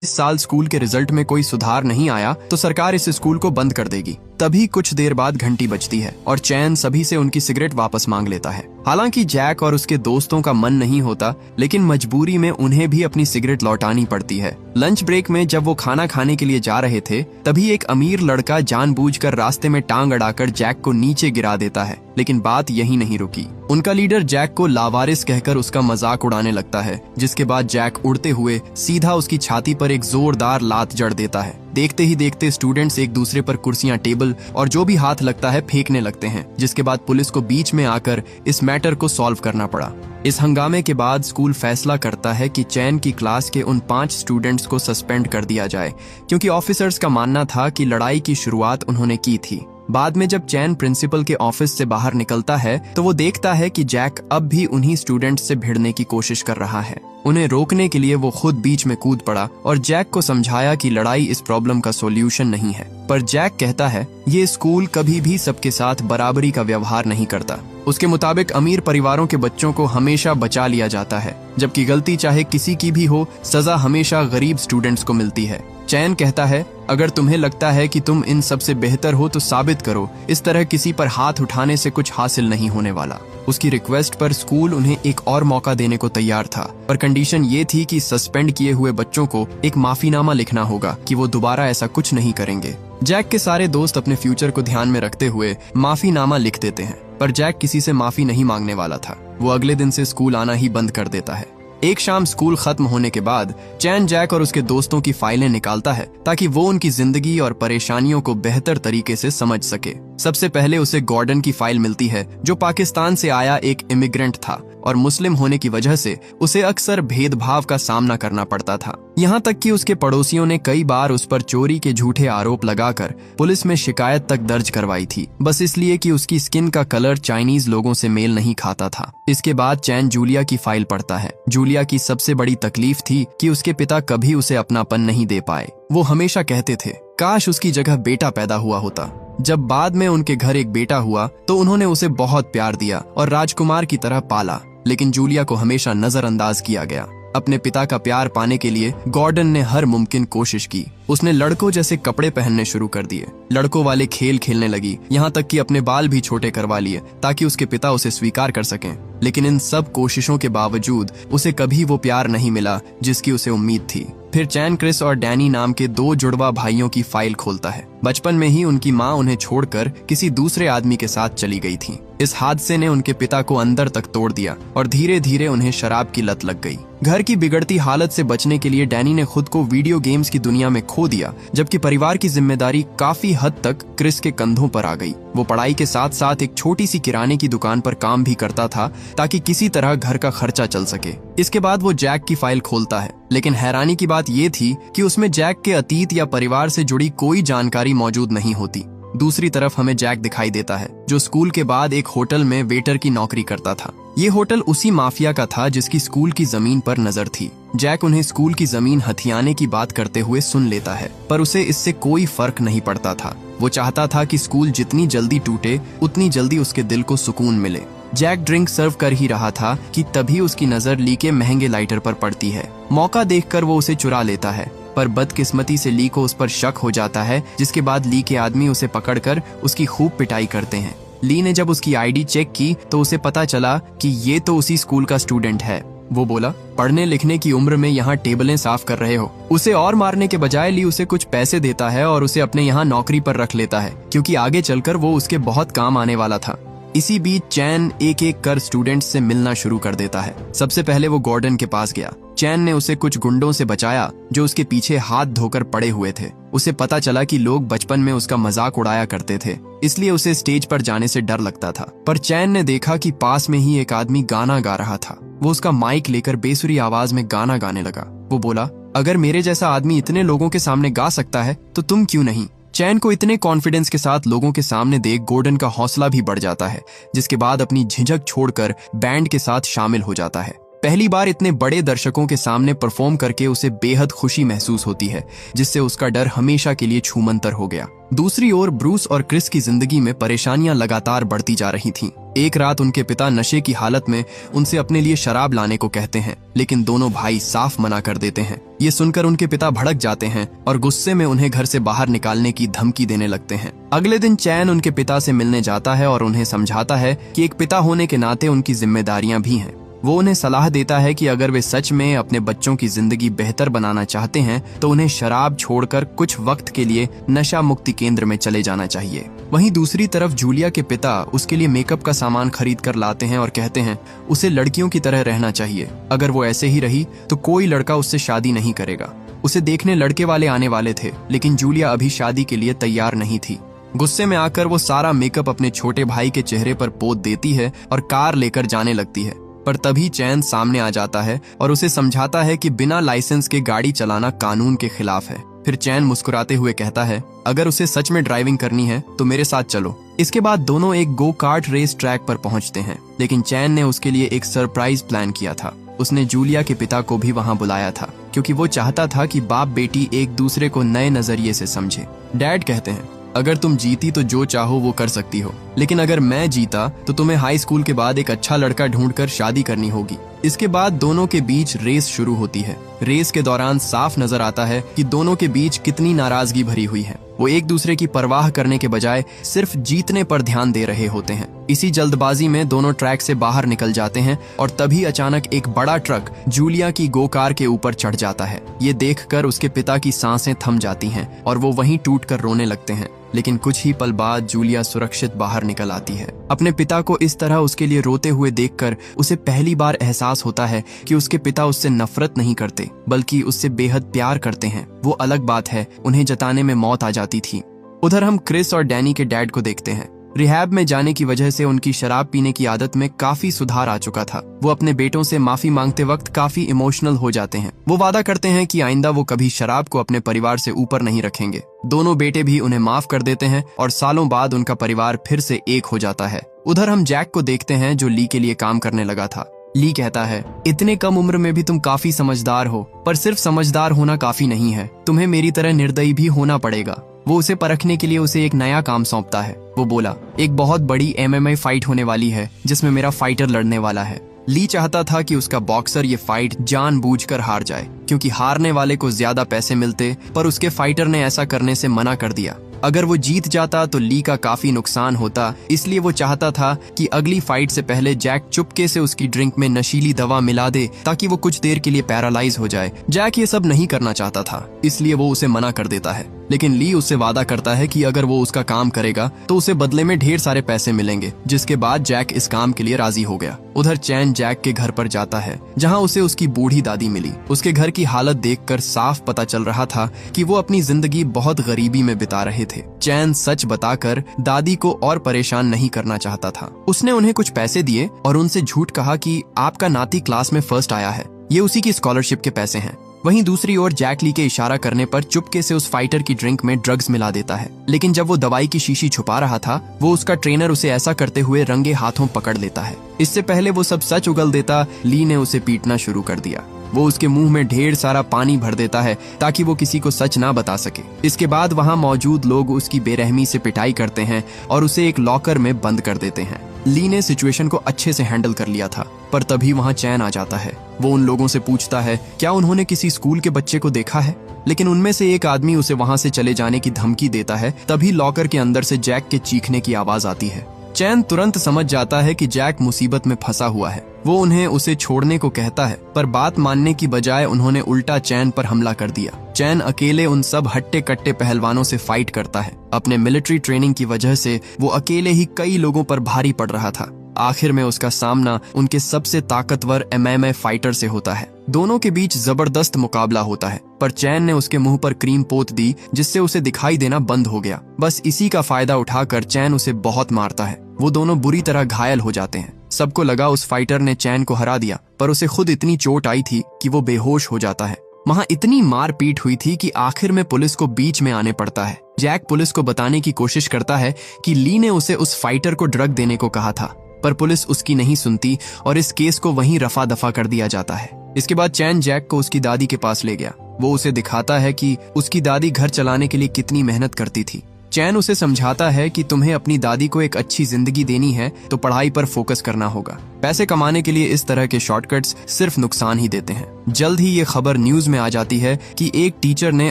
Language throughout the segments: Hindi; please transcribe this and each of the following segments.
इस साल स्कूल के रिजल्ट में कोई सुधार नहीं आया तो सरकार इस स्कूल को बंद कर देगी। तभी कुछ देर बाद घंटी बजती है और चैन सभी से उनकी सिगरेट वापस मांग लेता है। हालांकि जैक और उसके दोस्तों का मन नहीं होता, लेकिन मजबूरी में उन्हें भी अपनी सिगरेट लौटानी पड़ती है। लंच ब्रेक में जब वो खाना खाने के लिए जा रहे थे, तभी एक अमीर लड़का जानबूझकर रास्ते में टांग अड़ाकर जैक को नीचे गिरा देता है। लेकिन बात यही नहीं रुकी। उनका लीडर जैक को लावारिस कहकर उसका मजाक उड़ाने लगता है, जिसके बाद जैक उड़ते हुए सीधा उसकी छाती पर एक जोरदार लात जड़ देता है। देखते ही देखते स्टूडेंट्स एक दूसरे पर कुर्सियां, टेबल और जो भी हाथ लगता है फेंकने लगते हैं, जिसके बाद पुलिस को बीच में आकर इस मैटर को सॉल्व करना पड़ा। इस हंगामे के बाद स्कूल फैसला करता है कि चैन की क्लास के उन 5 स्टूडेंट्स को सस्पेंड कर दिया जाए, क्योंकि ऑफिसर्स का मानना था कि लड़ाई की शुरुआत उन्होंने की थी। बाद में जब चैन प्रिंसिपल के ऑफिस से बाहर निकलता है तो वो देखता है कि जैक अब भी उन्हीं स्टूडेंट्स से भिड़ने की कोशिश कर रहा है। उन्हें रोकने के लिए वो खुद बीच में कूद पड़ा और जैक को समझाया कि लड़ाई इस प्रॉब्लम का सॉल्यूशन नहीं है। पर जैक कहता है ये स्कूल कभी भी सबके साथ बराबरी का व्यवहार नहीं करता। उसके मुताबिक अमीर परिवारों के बच्चों को हमेशा बचा लिया जाता है, जबकि गलती चाहे किसी की भी हो, सजा हमेशा गरीब स्टूडेंट्स को मिलती है। चैन कहता है अगर तुम्हें लगता है कि तुम इन सबसे बेहतर हो तो साबित करो। इस तरह किसी पर हाथ उठाने से कुछ हासिल नहीं होने वाला। उसकी रिक्वेस्ट पर स्कूल उन्हें एक और मौका देने को तैयार था, पर कंडीशन ये थी कि सस्पेंड किए हुए बच्चों को एक माफीनामा लिखना होगा कि वो दोबारा ऐसा कुछ नहीं करेंगे। जैक के सारे दोस्त अपने फ्यूचर को ध्यान में रखते हुए माफीनामा लिख देते हैं, पर जैक किसी से माफी नहीं मांगने वाला था। वो अगले दिन से स्कूल आना ही बंद कर देता है। एक शाम स्कूल खत्म होने के बाद चैन जैक और उसके दोस्तों की फाइलें निकालता है ताकि वो उनकी जिंदगी और परेशानियों को बेहतर तरीके से समझ सके। सबसे पहले उसे गॉर्डन की फाइल मिलती है, जो पाकिस्तान से आया एक इमिग्रेंट था और मुस्लिम होने की वजह से उसे अक्सर भेदभाव का सामना करना पड़ता था। यहाँ तक कि उसके पड़ोसियों ने कई बार उस पर चोरी के झूठे आरोप लगाकर पुलिस में शिकायत तक दर्ज करवाई थी, बस इसलिए कि उसकी स्किन का कलर चाइनीज लोगों से मेल नहीं खाता था। इसके बाद चैन जूलिया की फाइल पढ़ता है। जूलिया की सबसे बड़ी तकलीफ थी कि उसके पिता कभी उसे अपनापन नहीं दे पाए। वो हमेशा कहते थे काश उसकी जगह बेटा पैदा हुआ होता। जब बाद में उनके घर एक बेटा हुआ तो उन्होंने उसे बहुत प्यार दिया और राजकुमार की तरह पाला, लेकिन जूलिया को हमेशा नजरअंदाज किया गया। अपने पिता का प्यार पाने के लिए गॉर्डन ने हर मुमकिन कोशिश की। उसने लड़कों जैसे कपड़े पहनने शुरू कर दिए, लड़कों वाले खेल खेलने लगी, यहाँ तक कि अपने बाल भी छोटे करवा लिए ताकि उसके पिता उसे स्वीकार कर सकें। लेकिन इन सब कोशिशों के बावजूद उसे कभी वो प्यार नहीं मिला जिसकी उसे उम्मीद थी। फिर चैन क्रिस और डैनी नाम के 2 जुड़वा भाइयों की फाइल खोलता है। बचपन में ही उनकी माँ उन्हें छोड़कर किसी दूसरे आदमी के साथ चली गई थी। इस हादसे ने उनके पिता को अंदर तक तोड़ दिया और धीरे धीरे उन्हें शराब की लत लग गई। घर की बिगड़ती हालत से बचने के लिए डैनी ने खुद को वीडियो गेम्स की दुनिया में खो दिया, जबकि परिवार की जिम्मेदारी काफी हद तक क्रिस के कंधों पर आ गई। वो पढ़ाई के साथ साथ एक छोटी सी किराने की दुकान पर काम भी करता था ताकि किसी तरह घर का खर्चा चल सके। इसके बाद वो जैक की फाइल खोलता है, लेकिन हैरानी की बात ये थी कि उसमें जैक के अतीत या परिवार से जुड़ी कोई जानकारी मौजूद नहीं होती। दूसरी तरफ हमें जैक दिखाई देता है, जो स्कूल के बाद एक होटल में वेटर की नौकरी करता था। ये होटल उसी माफिया का था जिसकी स्कूल की जमीन पर नजर थी। जैक उन्हें स्कूल की जमीन हथियाने की बात करते हुए सुन लेता है, पर उसे इससे कोई फर्क नहीं पड़ता था। वो चाहता था कि स्कूल जितनी जल्दी टूटे उतनी जल्दी उसके दिल को सुकून मिले। जैक ड्रिंक सर्व कर ही रहा था कि तभी उसकी नजर ली के महंगे लाइटर पर पड़ती है। मौका देखकर वो उसे चुरा लेता है, पर बदकिस्मती से ली को उस पर शक हो जाता है, जिसके बाद ली के आदमी उसे पकड़कर उसकी खूब पिटाई करते हैं। ली ने जब उसकी आईडी चेक की तो उसे पता चला कि ये तो उसी स्कूल का स्टूडेंट है। वो बोला पढ़ने लिखने की उम्र में यहाँ टेबलें साफ कर रहे हो। उसे और मारने के बजाय ली उसे कुछ पैसे देता है और उसे अपने यहाँ नौकरी पर रख लेता है, क्योंकि आगे चलकर वो उसके बहुत काम आने वाला था। इसी बीच चैन एक एक कर स्टूडेंट्स से मिलना शुरू कर देता है। सबसे पहले वो गॉर्डन के पास गया। चैन ने उसे कुछ गुंडों से बचाया जो उसके पीछे हाथ धोकर पड़े हुए थे। उसे पता चला कि लोग बचपन में उसका मजाक उड़ाया करते थे, इसलिए उसे स्टेज पर जाने से डर लगता था। पर चैन ने देखा कि पास में ही एक आदमी गाना गा रहा था। वो उसका माइक लेकर बेसुरी आवाज में गाना गाने लगा। वो बोला अगर मेरे जैसा आदमी इतने लोगों के सामने गा सकता है तो तुम क्यों नहीं। चैन को इतने कॉन्फिडेंस के साथ लोगों के सामने देख गॉर्डन का हौसला भी बढ़ जाता है, जिसके बाद अपनी झिझक छोड़कर बैंड के साथ शामिल हो जाता है। पहली बार इतने बड़े दर्शकों के सामने परफॉर्म करके उसे बेहद खुशी महसूस होती है, जिससे उसका डर हमेशा के लिए छूमंतर हो गया। दूसरी ओर ब्रूस और क्रिस की जिंदगी में परेशानियां लगातार बढ़ती जा रही थीं। एक रात उनके पिता नशे की हालत में उनसे अपने लिए शराब लाने को कहते हैं, लेकिन दोनों भाई साफ मना कर देते हैं। ये सुनकर उनके पिता भड़क जाते हैं और गुस्से में उन्हें घर से बाहर निकालने की धमकी देने लगते हैं। अगले दिन चैन उनके पिता से मिलने जाता है और उन्हें समझाता है कि एक पिता होने के नाते उनकी जिम्मेदारियां भी हैं। वो उन्हें सलाह देता है कि अगर वे सच में अपने बच्चों की जिंदगी बेहतर बनाना चाहते हैं तो उन्हें शराब छोड़कर कुछ वक्त के लिए नशा मुक्ति केंद्र में चले जाना चाहिए। वहीं दूसरी तरफ जूलिया के पिता उसके लिए मेकअप का सामान खरीद कर लाते हैं और कहते हैं उसे लड़कियों की तरह रहना चाहिए। अगर वो ऐसे ही रही तो कोई लड़का उससे शादी नहीं करेगा। उसे देखने लड़के वाले आने वाले थे, लेकिन जूलिया अभी शादी के लिए तैयार नहीं थी। गुस्से में आकर वो सारा मेकअप अपने छोटे भाई के चेहरे पर पोत देती है और कार लेकर जाने लगती है। पर तभी चैन सामने आ जाता है और उसे समझाता है कि बिना लाइसेंस के गाड़ी चलाना कानून के खिलाफ है। फिर चैन मुस्कुराते हुए कहता है अगर उसे सच में ड्राइविंग करनी है तो मेरे साथ चलो। इसके बाद दोनों एक गो कार्ट रेस ट्रैक पर पहुंचते हैं, लेकिन चैन ने उसके लिए एक सरप्राइज प्लान किया था। उसने जूलिया के पिता को भी वहां बुलाया था, क्योंकि वो चाहता था कि बाप बेटी एक दूसरे को नए नजरिए से समझे। डैड कहते हैं अगर तुम जीती तो जो चाहो वो कर सकती हो, लेकिन अगर मैं जीता तो तुम्हें हाई स्कूल के बाद एक अच्छा लड़का ढूंढकर शादी करनी होगी। इसके बाद दोनों के बीच रेस शुरू होती है। रेस के दौरान साफ नजर आता है कि दोनों के बीच कितनी नाराजगी भरी हुई है। वो एक दूसरे की परवाह करने के बजाय सिर्फ जीतने पर ध्यान दे रहे होते हैं। इसी जल्दबाजी में दोनों ट्रैक से बाहर निकल जाते हैं और तभी अचानक एक बड़ा ट्रक जूलिया की गो कार के ऊपर चढ़ जाता है। ये देखकर उसके पिता की सांसें थम जाती हैं और वो वहीं टूटकर रोने लगते हैं। लेकिन कुछ ही पल बाद जूलिया सुरक्षित बाहर निकल आती है। अपने पिता को इस तरह उसके लिए रोते हुए देखकर उसे पहली बार एहसास होता है कि उसके पिता उससे नफरत नहीं करते, बल्कि उससे बेहद प्यार करते हैं। वो अलग बात है, उन्हें जताने में मौत आ जाती थी। उधर हम क्रिस और डैनी के डैड को देखते हैं। रिहैब में जाने की वजह से उनकी शराब पीने की आदत में काफी सुधार आ चुका था। वो अपने बेटों से माफी मांगते वक्त काफी इमोशनल हो जाते हैं। वो वादा करते हैं कि आइंदा वो कभी शराब को अपने परिवार से ऊपर नहीं रखेंगे। दोनों बेटे भी उन्हें माफ कर देते हैं और सालों बाद उनका परिवार फिर से एक हो जाता है। उधर हम जैक को देखते हैं जो ली के लिए काम करने लगा था। ली कहता है इतने कम उम्र में भी तुम काफी समझदार हो, पर सिर्फ समझदार होना काफी नहीं है, तुम्हें मेरी तरह निर्दयी भी होना पड़ेगा। वो उसे परखने के लिए उसे एक नया काम सौंपता है। वो बोला एक बहुत बड़ी MMA फाइट होने वाली है जिसमें मेरा फाइटर लड़ने वाला है। ली चाहता था कि उसका बॉक्सर ये फाइट जानबूझकर हार जाए, क्योंकि हारने वाले को ज्यादा पैसे मिलते, पर उसके फाइटर ने ऐसा करने से मना कर दिया। अगर वो जीत जाता तो ली का काफी नुकसान होता, इसलिए वो चाहता था कि अगली फाइट से पहले जैक चुपके से उसकी ड्रिंक में नशीली दवा मिला दे ताकि वो कुछ देर के लिए पैरालाइज हो जाए। जैक ये सब नहीं करना चाहता था, इसलिए वो उसे मना कर देता है। लेकिन ली उससे वादा करता है कि अगर वो उसका काम करेगा तो उसे बदले में ढेर सारे पैसे मिलेंगे, जिसके बाद जैक इस काम के लिए राजी हो गया। उधर चैन जैक के घर पर जाता है, जहां उसे उसकी बूढ़ी दादी मिली। उसके घर की हालत देखकर साफ पता चल रहा था कि वो अपनी जिंदगी बहुत गरीबी में बिता रहे थे। चैन सच बताकर दादी को और परेशान नहीं करना चाहता था। उसने उन्हें कुछ पैसे दिए और उनसे झूठ कहा कि आपका नाती क्लास में फर्स्ट आया है, ये उसी की स्कॉलरशिप के पैसे हैं। वहीं दूसरी ओर जैक ली के इशारा करने पर चुपके से उस फाइटर की ड्रिंक में ड्रग्स मिला देता है। लेकिन जब वो दवाई की शीशी छुपा रहा था, वो उसका ट्रेनर उसे ऐसा करते हुए रंगे हाथों पकड़ लेता है। इससे पहले वो सब सच उगल देता, ली ने उसे पीटना शुरू कर दिया। वो उसके मुंह में ढेर सारा पानी भर देता है ताकि वो किसी को सच ना बता सके। इसके बाद वहाँ मौजूद लोग उसकी बेरहमी से पिटाई करते हैं और उसे एक लॉकर में बंद कर देते हैं। ली ने सिचुएशन को अच्छे से हैंडल कर लिया था, पर तभी वहाँ चैन आ जाता है। वो उन लोगों से पूछता है क्या उन्होंने किसी स्कूल के बच्चे को देखा है, लेकिन उनमें से एक आदमी उसे वहाँ से चले जाने की धमकी देता है। तभी लॉकर के अंदर से जैक के चीखने की आवाज आती है। चैन तुरंत समझ जाता है कि जैक मुसीबत में फंसा हुआ है। वो उन्हें उसे छोड़ने को कहता है, पर बात मानने की बजाय उन्होंने उल्टा चैन पर हमला कर दिया। चैन अकेले उन सब हट्टे कट्टे पहलवानों से फाइट करता है। अपने मिलिट्री ट्रेनिंग की वजह से वो अकेले ही कई लोगों पर भारी पड़ रहा था। आखिर में उसका सामना उनके सबसे ताकतवर MMA फाइटर से होता है। दोनों के बीच जबरदस्त मुकाबला होता है, पर चैन ने उसके मुंह पर क्रीम पोत दी, जिससे उसे दिखाई देना बंद हो गया। बस इसी का फायदा उठाकर चैन उसे बहुत मारता है। वो दोनों बुरी तरह घायल हो जाते हैं। सबको लगा उस फाइटर ने चैन को हरा दिया, पर उसे खुद इतनी चोट आई थी कि वो बेहोश हो जाता है। वहाँ इतनी मारपीट हुई थी कि आखिर में पुलिस को बीच में आने पड़ता है। जैक पुलिस को बताने की कोशिश करता है कि ली ने उसे उस फाइटर को ड्रग देने को कहा था। पर पुलिस उसकी नहीं सुनती और इस केस को वहीं रफा दफा कर दिया जाता है। इसके बाद चैन जैक को उसकी दादी के पास ले गया। वो उसे दिखाता है कि उसकी दादी घर चलाने के लिए कितनी मेहनत करती थी। चैन उसे समझाता है कि तुम्हें अपनी दादी को एक अच्छी जिंदगी देनी है तो पढ़ाई पर फोकस करना होगा। पैसे कमाने के लिए इस तरह के शॉर्टकट्स सिर्फ नुकसान ही देते हैं। जल्द ही ये खबर न्यूज में आ जाती है कि एक टीचर ने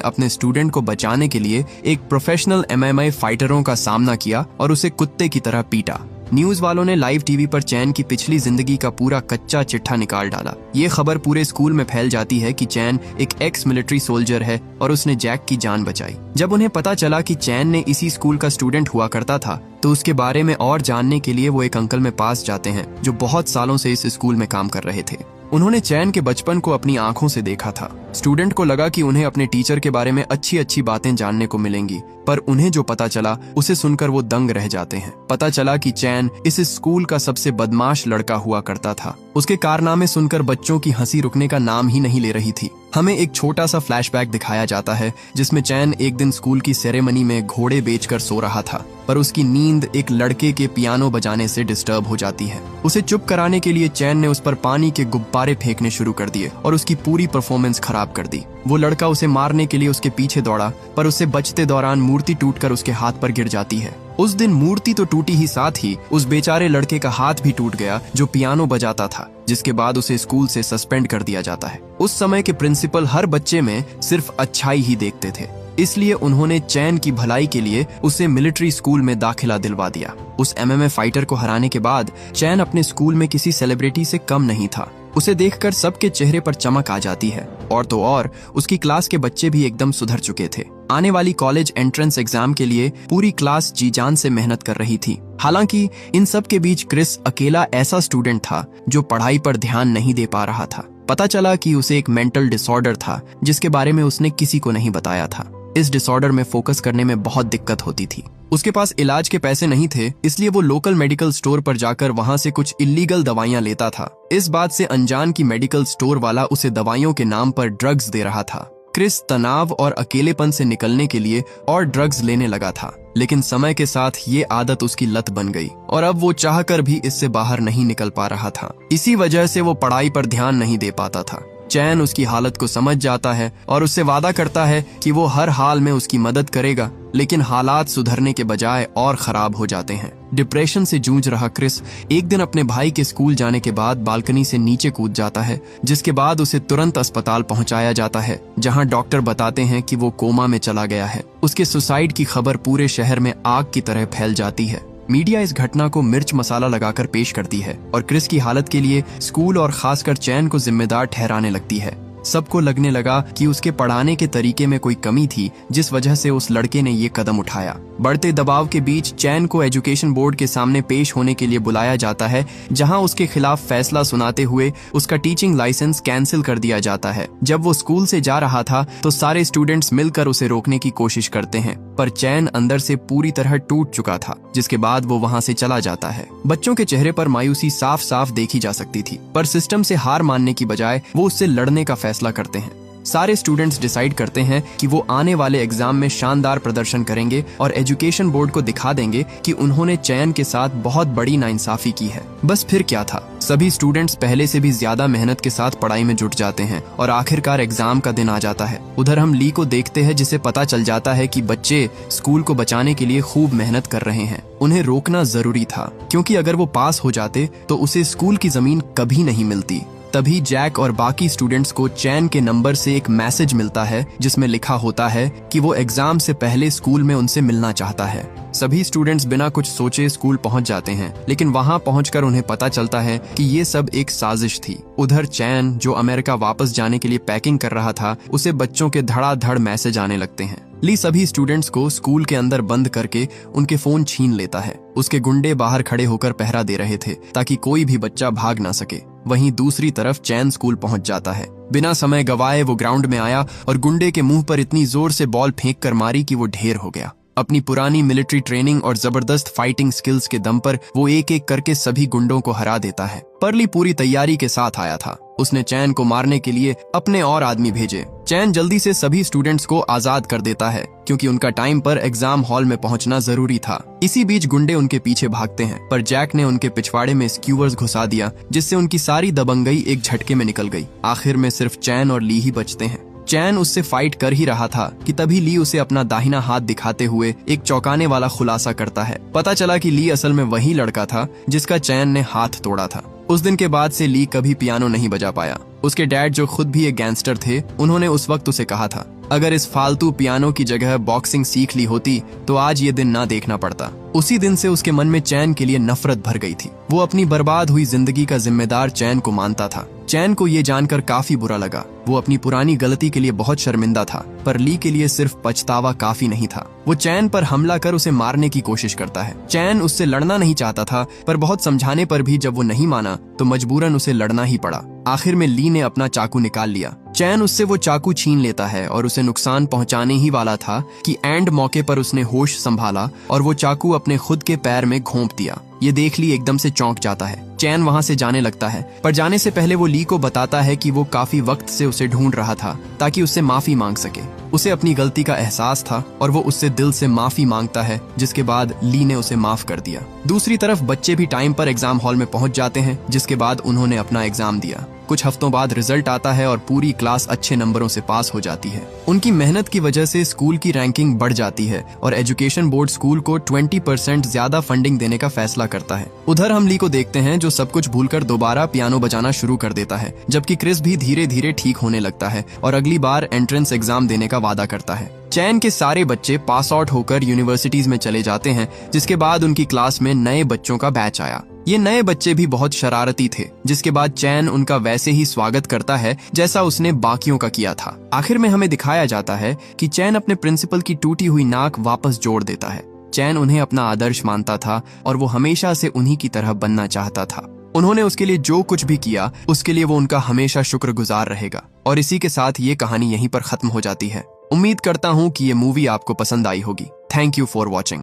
अपने स्टूडेंट को बचाने के लिए एक प्रोफेशनल MMA फाइटरों का सामना किया और उसे कुत्ते की तरह पीटा। न्यूज वालों ने लाइव टीवी पर चैन की पिछली जिंदगी का पूरा कच्चा चिट्ठा निकाल डाला। ये खबर पूरे स्कूल में फैल जाती है कि चैन एक एक्स मिलिट्री सोल्जर है और उसने जैक की जान बचाई। जब उन्हें पता चला कि चैन ने इसी स्कूल का स्टूडेंट हुआ करता था तो उसके बारे में और जानने के लिए वो एक अंकल में पास जाते हैं जो बहुत सालों से इस स्कूल में काम कर रहे थे। उन्होंने चैन के बचपन को अपनी आंखों से देखा था। स्टूडेंट को लगा कि उन्हें अपने टीचर के बारे में अच्छी अच्छी बातें जानने को मिलेंगी, पर उन्हें जो पता चला उसे सुनकर वो दंग रह जाते हैं। पता चला कि चैन इस स्कूल का सबसे बदमाश लड़का हुआ करता था। उसके कारनामे सुनकर बच्चों की हंसी रुकने का नाम ही नहीं ले रही थी। हमें एक छोटा सा फ्लैशबैक दिखाया जाता है जिसमें चैन एक दिन स्कूल की सेरेमनी में घोड़े बेचकर सो रहा था, पर उसकी नींद एक लड़के के पियानो बजाने से डिस्टर्ब हो जाती है। उसे चुप कराने के लिए चैन ने उस पर पानी के गुब्बारे फेंकने शुरू कर दिए और उसकी पूरी परफॉर्मेंस खराब कर दी। वो लड़का उसे मारने के लिए उसके पीछे दौड़ा, पर उससे बचते दौरान मूर्ति टूटकर उसके हाथ पर गिर जाती है। उस दिन मूर्ति तो टूटी ही, साथ ही उस बेचारे लड़के का हाथ भी टूट गया जो पियानो बजाता था, जिसके बाद उसे स्कूल से सस्पेंड कर दिया जाता है। उस समय के प्रिंसिपल हर बच्चे में सिर्फ अच्छाई ही देखते थे, इसलिए उन्होंने चैन की भलाई के लिए उसे मिलिट्री स्कूल में दाखिला दिलवा दिया। उस MMA फाइटर को हराने के बाद चैन अपने स्कूल में किसी सेलिब्रिटी से कम नहीं था। उसे देखकर सबके चेहरे पर चमक आ जाती है, और तो और उसकी क्लास के बच्चे भी एकदम सुधर चुके थे। आने वाली कॉलेज एंट्रेंस एग्जाम के लिए पूरी क्लास जी जान से मेहनत कर रही थी। हालांकि इन सब के बीच क्रिस अकेला ऐसा स्टूडेंट था जो पढ़ाई पर ध्यान नहीं दे पा रहा था। पता चला कि उसे एक मेंटल डिसऑर्डर था जिसके बारे में उसने किसी को नहीं बताया था। इस डिसऑर्डर में फोकस करने में बहुत दिक्कत होती थी। उसके पास इलाज के पैसे नहीं थे, इसलिए वो लोकल मेडिकल स्टोर पर जाकर वहां से कुछ इलीगल दवाइयां लेता था। इस बात से अनजान की मेडिकल स्टोर वाला उसे दवाइयों के नाम पर ड्रग्स दे रहा था। क्रिस तनाव और अकेलेपन से निकलने के लिए और ड्रग्स लेने लगा था, लेकिन समय के साथ ये आदत उसकी लत बन गई और अब वो चाहकर भी इससे बाहर नहीं निकल पा रहा था। इसी वजह से वो पढ़ाई पर ध्यान नहीं दे पाता था। चैन उसकी हालत को समझ जाता है और उससे वादा करता है कि वो हर हाल में उसकी मदद करेगा, लेकिन हालात सुधरने के बजाय और खराब हो जाते हैं। डिप्रेशन से जूझ रहा क्रिस एक दिन अपने भाई के स्कूल जाने के बाद बालकनी से नीचे कूद जाता है, जिसके बाद उसे तुरंत अस्पताल पहुंचाया जाता है, जहां डॉक्टर बताते हैं कि वो कोमा में चला गया है। उसके सुसाइड की खबर पूरे शहर में आग की तरह फैल जाती है। मीडिया इस घटना को मिर्च मसाला लगाकर पेश करती है और क्रिस की हालत के लिए स्कूल और खासकर चैन को जिम्मेदार ठहराने लगती है। सबको लगने लगा कि उसके पढ़ाने के तरीके में कोई कमी थी, जिस वजह से उस लड़के ने ये कदम उठाया। बढ़ते दबाव के बीच चैन को एजुकेशन बोर्ड के सामने पेश होने के लिए बुलाया जाता है, जहां उसके खिलाफ फैसला सुनाते हुए उसका टीचिंग लाइसेंस कैंसिल कर दिया जाता है। जब वो स्कूल से जा रहा था तो सारे स्टूडेंट्स मिलकर उसे रोकने की कोशिश करते हैं, पर चैन अंदर से पूरी तरह टूट चुका था, जिसके बाद वो वहां से चला जाता है। बच्चों के चेहरे पर मायूसी साफ साफ देखी जा सकती थी, पर सिस्टम से हार मानने की बजाय वो उससे लड़ने का फैसला करते हैं। सारे स्टूडेंट्स डिसाइड करते हैं कि वो आने वाले एग्जाम में शानदार प्रदर्शन करेंगे और एजुकेशन बोर्ड को दिखा देंगे कि उन्होंने चैन के साथ बहुत बड़ी नाइंसाफी की है। बस फिर क्या था, सभी स्टूडेंट्स पहले से भी ज्यादा मेहनत के साथ पढ़ाई में जुट जाते हैं और आखिरकार एग्जाम का दिन आ जाता है। उधर हम ली को देखते हैं, जिसे पता चल जाता है कि बच्चे स्कूल को बचाने के लिए खूब मेहनत कर रहे हैं। उन्हें रोकना जरूरी था, क्योंकि अगर वो पास हो जाते तो उसे स्कूल की जमीन कभी नहीं मिलती। तभी जैक और बाकी स्टूडेंट्स को चैन के नंबर से एक मैसेज मिलता है, जिसमें लिखा होता है कि वो एग्जाम से पहले स्कूल में उनसे मिलना चाहता है। सभी स्टूडेंट्स बिना कुछ सोचे स्कूल पहुंच जाते हैं, लेकिन वहां पहुंचकर उन्हें पता चलता है कि ये सब एक साजिश थी। उधर चैन, जो अमेरिका वापस जाने के लिए पैकिंग कर रहा था, उसे बच्चों के धड़ाधड़ मैसेज आने लगते हैं। ली सभी स्टूडेंट्स को स्कूल के अंदर बंद करके उनके फोन छीन लेता है। उसके गुंडे बाहर खड़े होकर पहरा दे रहे थे ताकि कोई भी बच्चा भाग ना सके। वहीं दूसरी तरफ चैन स्कूल पहुंच जाता है। बिना समय गवाए वो ग्राउंड में आया और गुंडे के मुंह पर इतनी जोर से बॉल फेंक कर मारी कि वो ढेर हो गया। अपनी पुरानी मिलिट्री ट्रेनिंग और जबरदस्त फाइटिंग स्किल्स के दम पर वो एक एक करके सभी गुंडों को हरा देता है। परली पूरी तैयारी के साथ आया था। उसने चैन को मारने के लिए अपने और आदमी भेजे। चैन जल्दी से सभी स्टूडेंट्स को आजाद कर देता है क्योंकि उनका टाइम पर एग्जाम हॉल में पहुंचना जरूरी था। इसी बीच गुंडे उनके पीछे भागते हैं, पर जैक ने उनके पिछवाड़े में स्क्यूवर्स घुसा दिया, जिससे उनकी सारी दबंगई एक झटके में निकल गई। आखिर में सिर्फ चैन और ली ही बचते हैं। चैन उससे फाइट कर ही रहा था कि तभी ली उसे अपना दाहिना हाथ दिखाते हुए एक चौंकाने वाला खुलासा करता है। पता चला कि ली असल में वही लड़का था जिसका चैन ने हाथ तोड़ा था। उस दिन के बाद से ली कभी पियानो नहीं बजा पाया। उसके डैड जो खुद भी एक गैंगस्टर थे, उन्होंने उस वक्त उसे कहा था, अगर इस फालतू पियानो की जगह बॉक्सिंग सीख ली होती तो आज ये दिन ना देखना पड़ता। उसी दिन से उसके मन में चैन के लिए नफरत भर गई थी। वो अपनी बर्बाद हुई जिंदगी का जिम्मेदार चैन को मानता था। चैन को ये जानकर काफी बुरा लगा। वो अपनी पुरानी गलती के लिए बहुत शर्मिंदा था, पर ली के लिए सिर्फ पछतावा काफी नहीं था। वो चैन पर हमला कर उसे मारने की कोशिश करता है। चैन उससे लड़ना नहीं चाहता था, पर बहुत समझाने पर भी जब वो नहीं माना तो मजबूरन उसे लड़ना ही पड़ा। आखिर में ली ने अपना चाकू निकाल लिया। चैन उससे वो चाकू छीन लेता है और उसे नुकसान पहुंचाने ही वाला था कि एंड मौके पर उसने होश संभाला और वो चाकू अपने खुद के पैर में घोंप दिया। ये देख ली एकदम से चौंक जाता है। चैन वहां से जाने लगता है, पर जाने से पहले वो ली को बताता है कि वो काफी वक्त से उसे ढूंढ रहा था ताकि उससे माफी मांग सके। उसे अपनी गलती का एहसास था और वो उससे दिल से माफी मांगता है, जिसके बाद ली ने उसे माफ कर दिया। दूसरी तरफ बच्चे भी टाइम पर एग्जाम हॉल में पहुंच जाते हैं, जिसके बाद उन्होंने अपना एग्जाम दिया। कुछ हफ्तों बाद रिजल्ट आता है और पूरी क्लास अच्छे नंबरों से पास हो जाती है। उनकी मेहनत की वजह से स्कूल की रैंकिंग बढ़ जाती है और एजुकेशन बोर्ड स्कूल को 20% ज्यादा फंडिंग देने का फैसला करता है। उधर हम ली को देखते हैं जो सब कुछ भूलकर दोबारा पियानो बजाना शुरू कर देता है, जबकि क्रिस भी धीरे धीरे ठीक होने लगता है और अगली बार एंट्रेंस एग्जाम देने का वादा करता है। चैन के सारे बच्चे पास आउट होकर यूनिवर्सिटीज में चले जाते हैं, जिसके बाद उनकी क्लास में नए बच्चों का बैच आया। ये नए बच्चे भी बहुत शरारती थे, जिसके बाद चैन उनका वैसे ही स्वागत करता है जैसा उसने बाकियों का किया था। आखिर में हमें दिखाया जाता है कि चैन अपने प्रिंसिपल की टूटी हुई नाक वापस जोड़ देता है। चैन उन्हें अपना आदर्श मानता था और वो हमेशा से उन्हीं की तरह बनना चाहता था। उन्होंने उसके लिए जो कुछ भी किया उसके लिए वो उनका हमेशा शुक्रगुजार रहेगा। और इसी के साथ ये कहानी यहीं पर खत्म हो जाती है। उम्मीद करता हूँ कि ये मूवी आपको पसंद आई होगी। Thank you for watching.